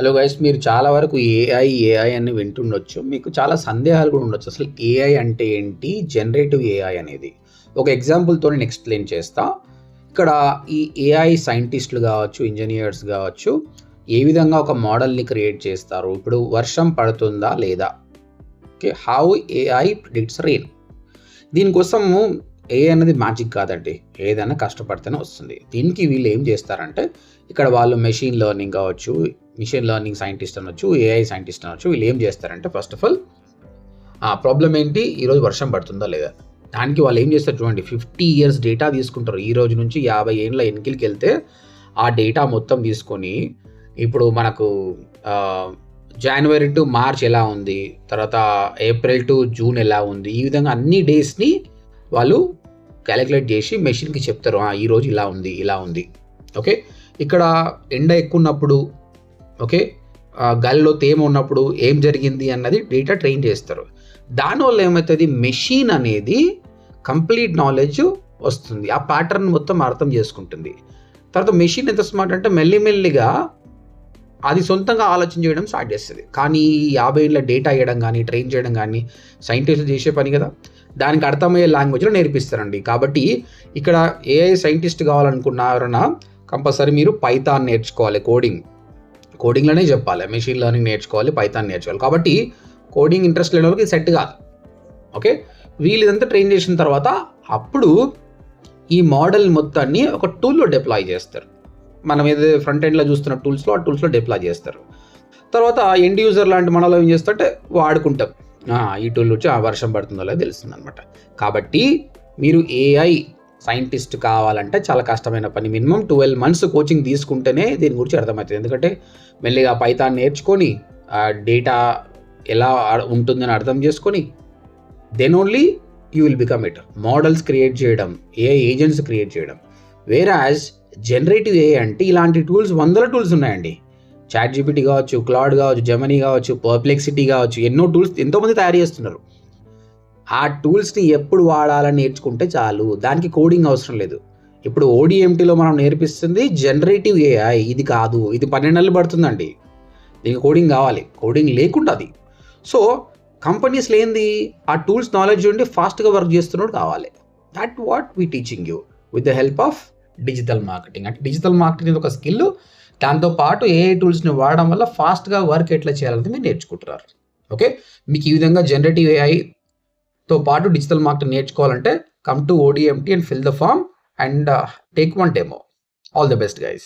Hello guys, మీరు చాలా వరకు ఏఐ అని వింటుండొచ్చు. మీకు చాలా సందేహాలు కూడా ఉండొచ్చు. అసలు ఏఐ అంటే ఏంటి, జనరేటివ్ ఏఐ అనేది. ఒక ఎగ్జాంపుల్తో నేను ఎక్స్ప్లెయిన్ చేస్తా. ఇక్కడ ఈ ఏఐ సైంటిస్టులు కావచ్చు, ఇంజనీర్స్ కావచ్చు, ఏ విధంగా ఒక మోడల్ని క్రియేట్ చేస్తారు. ఇప్పుడు వర్షం పడుతుందా లేదా, okay, how AI predicts rain. దీనికోసము ఏఐ అనేది మ్యాజిక్ కాదండి, ఏదైనా కష్టపడితేనే వస్తుంది. దీనికి వీళ్ళు ఏం చేస్తారంటే, ఇక్కడ వాళ్ళు మెషిన్ లెర్నింగ్ కావచ్చు, మిషన్ లెర్నింగ్ సైంటిస్ట్ అనొచ్చు, ఏఐ సైంటిస్ట్ అనొచ్చు, వీళ్ళు ఏం చేస్తారంటే ఫస్ట్ ఆఫ్ ఆల్ ప్రాబ్లం ఏంటి, ఈరోజు వర్షం పడుతుందా లేదా, దానికి వాళ్ళు ఏం చేస్తారు చూడండి, 50 years డేటా తీసుకుంటారు. ఈ రోజు నుంచి 50 ఏళ్ళ వెనక్కి వెళ్తే ఆ డేటా మొత్తం తీసుకొని, ఇప్పుడు మనకు జనవరి టు మార్చ్ ఎలా ఉంది, తర్వాత ఏప్రిల్ టు జూన్ ఎలా ఉంది, ఈ విధంగా అన్ని డేస్ని వాళ్ళు క్యాలిక్యులేట్ చేసి మెషిన్కి చెప్తారు, ఈరోజు ఇలా ఉంది ఇలా ఉంది. ఓకే, ఇక్కడ ఎండ ఎక్కువ ఉన్నప్పుడు, ఓకే, గాలిలో తేమ ఉన్నప్పుడు ఏం జరిగింది అన్నది డేటా ట్రైన్ చేస్తారు. దానివల్ల ఏమవుతుంది, మెషిన్ అనేది కంప్లీట్ నాలెడ్జ్ వస్తుంది, ఆ ప్యాటర్న్ మొత్తం అర్థం చేసుకుంటుంది. తర్వాత మెషిన్ ఎంత స్మార్ట్ అంటే మెల్లిమెల్లిగా అది సొంతంగా ఆలోచన చేయడం స్టార్ట్ చేస్తుంది. కానీ 50 ఏళ్ళ డేటా ఇవ్వడం కానీ ట్రైన్ చేయడం కానీ సైంటిస్టులు చేసే పని కదా, దానికి అర్థమయ్యే లాంగ్వేజ్లో నేర్పిస్తారండి. కాబట్టి ఇక్కడ ఏఐ సైంటిస్ట్ కావాలనుకున్నారన్నా కంపల్సరీ మీరు పైథాన్ నేర్చుకోవాలి. కోడింగ్లోనే చెప్పాలి, మెషిన్ లెర్నింగ్ నేర్చుకోవాలి, పైథాన్ నేర్చుకోవాలి. కాబట్టి కోడింగ్ ఇంట్రెస్ట్ లేని వాళ్ళకి సెట్ కాదు. ఓకే, వీళ్ళు ఇదంతా ట్రైన్ చేసిన తర్వాత అప్పుడు ఈ మోడల్ మొత్తాన్ని ఒక టూల్లో డిప్లాయ్ చేస్తారు. మనం ఏదైతే ఫ్రంట్ ఎండ్లో చూస్తున్న టూల్స్లో, ఆ టూల్స్లో డిప్లాయ్ చేస్తారు. తర్వాత ఎండ్ యూజర్ లాంటి మనలో ఏం చేస్తుంటే వాడుకుంటాం, ఈ టూల్ వచ్చి వర్షం పడుతుందో లేదో తెలుస్తుంది అనమాట. కాబట్టి మీరు ఏఐ సైంటిస్ట్ కావాలంటే చాలా కష్టమైన పని. మినిమం 12 months కోచింగ్ తీసుకుంటేనే దీని గురించి అర్థమవుతుంది. ఎందుకంటే మెల్లిగా పైథాన్ నేర్చుకొని డేటా ఎలా ఉంటుందని అర్థం చేసుకొని then only you will become it. Models create చేయడం, ఏఐ ఏజెంట్స్ క్రియేట్ చేయడం. వేరాజ్ జనరేటివ్ ఏఐ అంటే ఇలాంటి టూల్స్ 100 tools ఉన్నాయండి. చాట్ జీపీటీ కావచ్చు, క్లౌడ్ కావచ్చు, జెమినీ కావచ్చు, పర్ప్లెక్సిటీ కావచ్చు, ఎన్నో టూల్స్ ఎంతోమంది తయారు చేస్తున్నారు. ఆ టూల్స్ని ఎప్పుడు వాడాలని నేర్చుకుంటే చాలు, దానికి కోడింగ్ అవసరం లేదు. ఇప్పుడు ODMTలో మనం నేర్పిస్తుంది జనరేటివ్ ఏఐ, ఇది కాదు, ఇది 12 నెలలు పడుతుందండి, దీనికి కోడింగ్ కావాలి. కోడింగ్ లేకుండా అది. సో కంపెనీస్ లేనిది ఆ టూల్స్ నాలెడ్జ్ ఉండి ఫాస్ట్గా వర్క్ చేస్తున్నట్టు కావాలి. That what we teaching you with the help of digital marketing. అంటే డిజిటల్ మార్కెటింగ్ ఒక స్కిల్, దాంతోపాటు ఏఐ టూల్స్ని వాడడం వల్ల ఫాస్ట్గా వర్క్ ఎట్లా చేయాలని మీరు నేర్చుకుంటున్నారు. ఓకే, మీకు ఈ విధంగా జనరేటివ్ ఏఐతో పాటు డిజిటల్ మార్కెటింగ్ నేర్చుకోవాలంటే come to ODMT and fill the form and take one demo. All the best, guys.